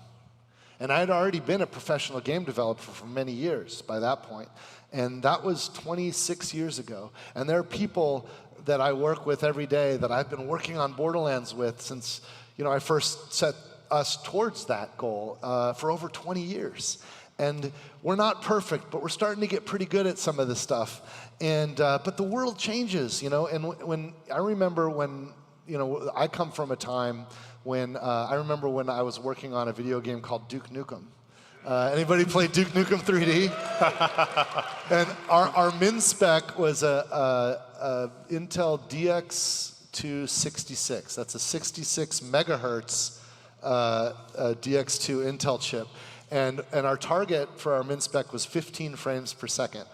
And I had already been a professional game developer for many years by that point. And that was 26 years ago. And there are people that I work with every day that I've been working on Borderlands with since I first set us towards that goal for over 20 years. And we're not perfect, but we're starting to get pretty good at some of this stuff. And but the world changes, and when I remember when, I come from a time when I remember when I was working on a video game called Duke Nukem. Anybody play Duke Nukem 3D? And our min spec was a Intel DX266. That's a 66 megahertz DX2 Intel chip. And our target for our min spec was 15 frames per second.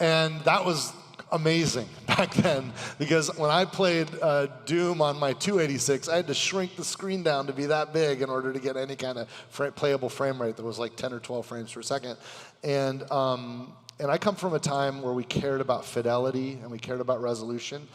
And that was amazing back then, because when I played Doom on my 286, I had to shrink the screen down to be that big in order to get any kind of playable frame rate that was like 10 or 12 frames per second. And I come from a time where we cared about fidelity and we cared about resolution.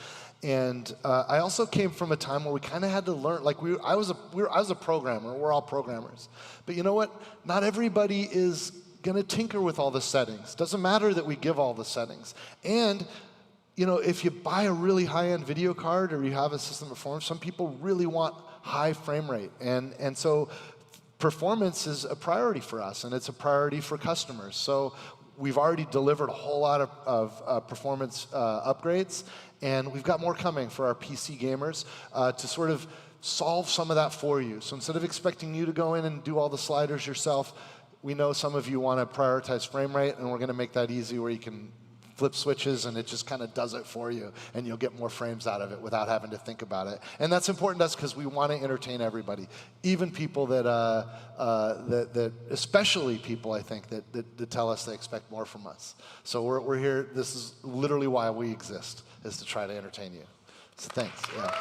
And I also came from a time where we kind of had to learn. Like I was a programmer. We're all programmers. But you know what? Not everybody is going to tinker with all the settings. Doesn't matter that we give all the settings. And if you buy a really high-end video card or you have a system performance, some people really want high frame rate. And so performance is a priority for us, and it's a priority for customers. So we've already delivered a whole lot of performance upgrades, and we've got more coming for our PC gamers to sort of solve some of that for you. So instead of expecting you to go in and do all the sliders yourself, we know some of you want to prioritize frame rate, and we're going to make that easy where you can flip switches and it just kind of does it for you, and you'll get more frames out of it without having to think about it. And that's important to us because we want to entertain everybody, even people that especially people, I think, that tell us they expect more from us. So we're here. This is literally why we exist, is to try to entertain you. So thanks. Yeah.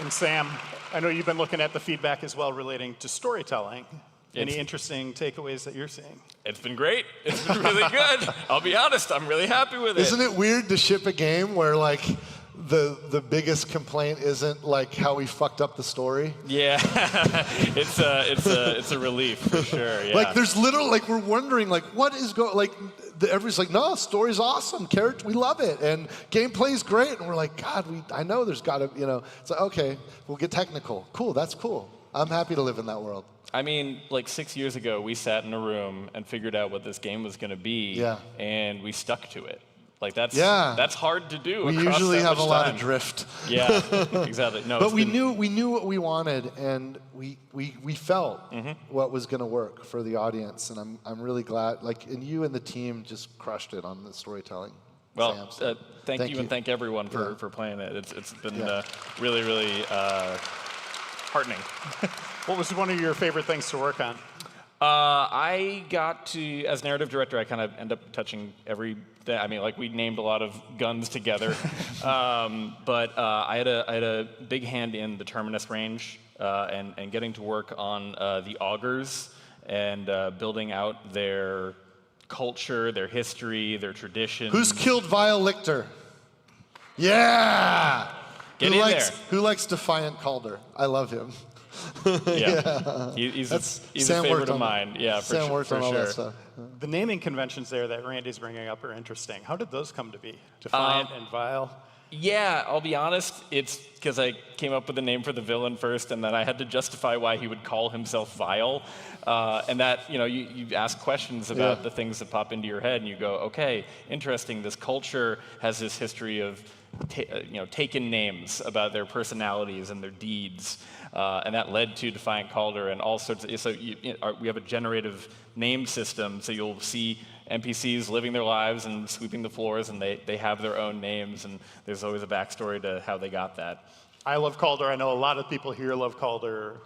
And Sam, I know you've been looking at the feedback as well relating to storytelling. Any interesting takeaways that you're seeing? It's been great. It's been really good. I'll be honest, I'm really happy with it. Isn't it weird to ship a game where like the biggest complaint isn't like how we fucked up the story? Yeah, it's a relief for sure. Yeah. Like there's literally like we're wondering like what is going like. Everybody's like, no, story's awesome, character, we love it, and gameplay's great, and we're like, God, I know there's got to, it's like, okay, we'll get technical. Cool, that's cool. I'm happy to live in that world. I mean, like 6 years ago, we sat in a room and figured out what this game was going to be, and we stuck to it. Like that's hard to do. We usually have a lot of drift. Yeah, exactly. No, but we knew what we wanted, and we felt what was going to work for the audience, and I'm really glad. Like, and you and the team just crushed it on the storytelling. Well, thank you and thank everyone for playing it. It's been really, really heartening. What was one of your favorite things to work on? I got to, as narrative director, I kind of end up touching everything. I mean, like we named a lot of guns together, but I had a big hand in the Terminus range and getting to work on the augurs and building out their culture, their history, their traditions. Who's killed Vile Lictor? Yeah. Get who in likes, there. Who likes Defiant Calder? I love him. Yeah. He's a favorite of mine. Yeah, for Sam sure. worked on all that stuff. The naming conventions there that Randy's bringing up are interesting. How did those come to be? Defiant and Vile? Yeah, I'll be honest. It's because I came up with a name for the villain first, and then I had to justify why he would call himself Vile. And that, you ask questions about the things that pop into your head, and you go, okay, interesting. This culture has this history of taken names about their personalities and their deeds, and that led to Defiant Calder and all sorts of. So we have a generative name system, so you'll see NPCs living their lives and sweeping the floors, and they have their own names, and there's always a backstory to how they got that. I love Calder. I know a lot of people here love Calder.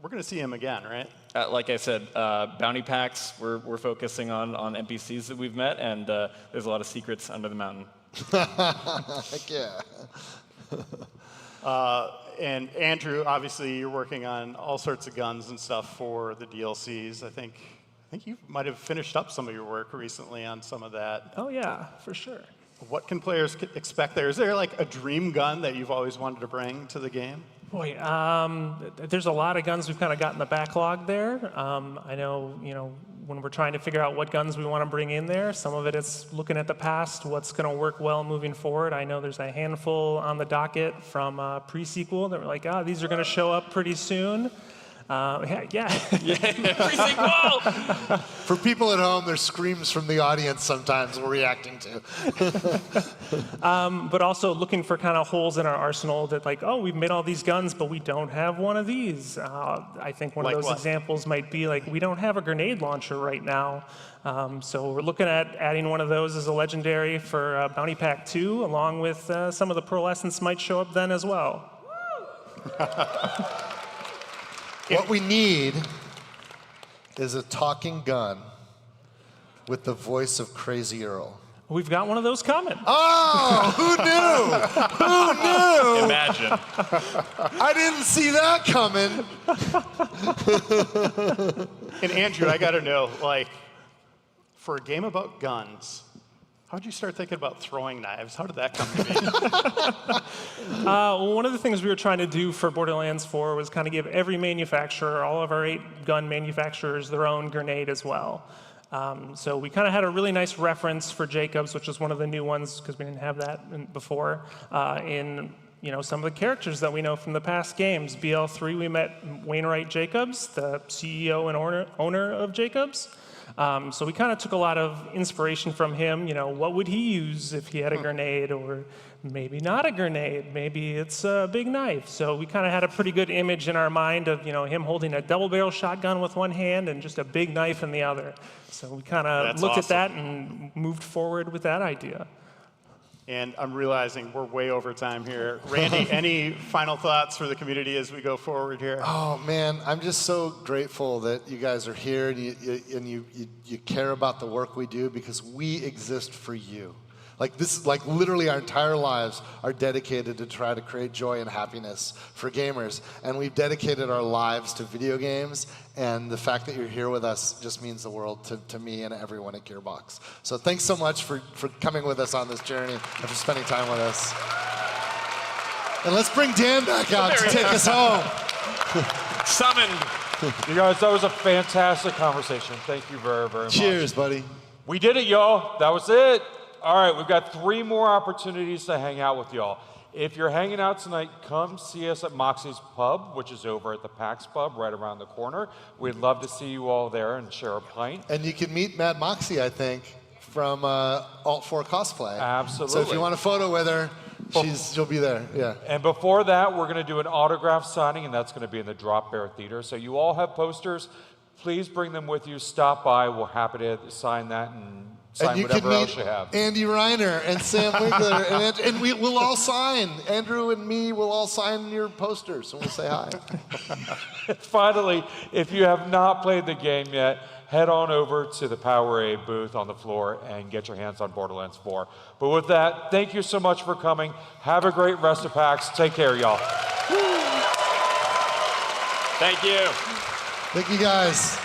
We're going to see him again, right? Like I said, bounty packs, we're focusing on NPCs that we've met, and there's a lot of secrets under the mountain. Heck yeah. And Andrew, obviously, you're working on all sorts of guns and stuff for the DLCs. I think you might have finished up some of your work recently on some of that. Oh yeah, for sure. What can players expect there? Is there like a dream gun that you've always wanted to bring to the game? Boy, there's a lot of guns we've kind of got in the backlog there. I know, when we're trying to figure out what guns we want to bring in there, some of it is looking at the past, what's going to work well moving forward. I know there's a handful on the docket from pre-sequel that were like, these are going to show up pretty soon. Yeah. Pre-sequel! For people at home, there's screams from the audience sometimes we're reacting to. But also looking for kind of holes in our arsenal that we've made all these guns, but we don't have one of these. I think one of those examples might be we don't have a grenade launcher right now. So we're looking at adding one of those as a legendary for Bounty Pack 2, along with some of the pearlescence might show up then as well. What we need is a talking gun with the voice of Crazy Earl. We've got one of those coming. Oh, who knew? Who knew? Imagine. I didn't see that coming. And Andrew, I got to know, for a game about guns, how'd you start thinking about throwing knives? How did that come to be? One of the things we were trying to do for Borderlands 4 was kind of give every manufacturer, all of our 8 gun manufacturers, their own grenade as well. So we kind of had a really nice reference for Jacobs, which is one of the new ones because we didn't have that before, in some of the characters that we know from the past games. BL3, we met Wainwright Jacobs, the CEO and owner of Jacobs. So we kind of took a lot of inspiration from him. What would he use if he had a grenade, or maybe not a grenade? Maybe it's a big knife. So we kind of had a pretty good image in our mind of him holding a double-barrel shotgun with one hand and just a big knife in the other. So we kind of looked at that and moved forward with that idea. And I'm realizing we're way over time here. Randy, any final thoughts for the community as we go forward here? Oh man, I'm just so grateful that you guys are here and you care about the work we do, because we exist for you. This is literally our entire lives are dedicated to try to create joy and happiness for gamers. And we've dedicated our lives to video games, and the fact that you're here with us just means the world to me and everyone at Gearbox. So thanks so much for coming with us on this journey and for spending time with us. And let's bring Dan back out to take us home. Summoned. You guys, that was a fantastic conversation. Thank you very, very much. Cheers, buddy. We did it, y'all. That was it. All right, we've got 3 more opportunities to hang out with y'all. If you're hanging out tonight, come see us at Moxie's Pub, which is over at the PAX Pub right around the corner. We'd love to see you all there and share a pint. And you can meet Mad Moxie, I think, from Alt 4 Cosplay. Absolutely. So if you want a photo with her, she'll be there. Yeah. And before that, we're going to do an autograph signing, and that's going to be in the Drop Bear Theater. So you all have posters. Please bring them with you. Stop by. We're happy to sign that and sign whatever else you have. Andy Reiner and Sam Winkler, and we'll all sign. Andrew and me will all sign your posters, and we'll say hi. Finally, if you have not played the game yet, head on over to the Powerade booth on the floor and get your hands on Borderlands 4. But with that, thank you so much for coming. Have a great rest of PAX. Take care, y'all. Thank you. Thank you, guys.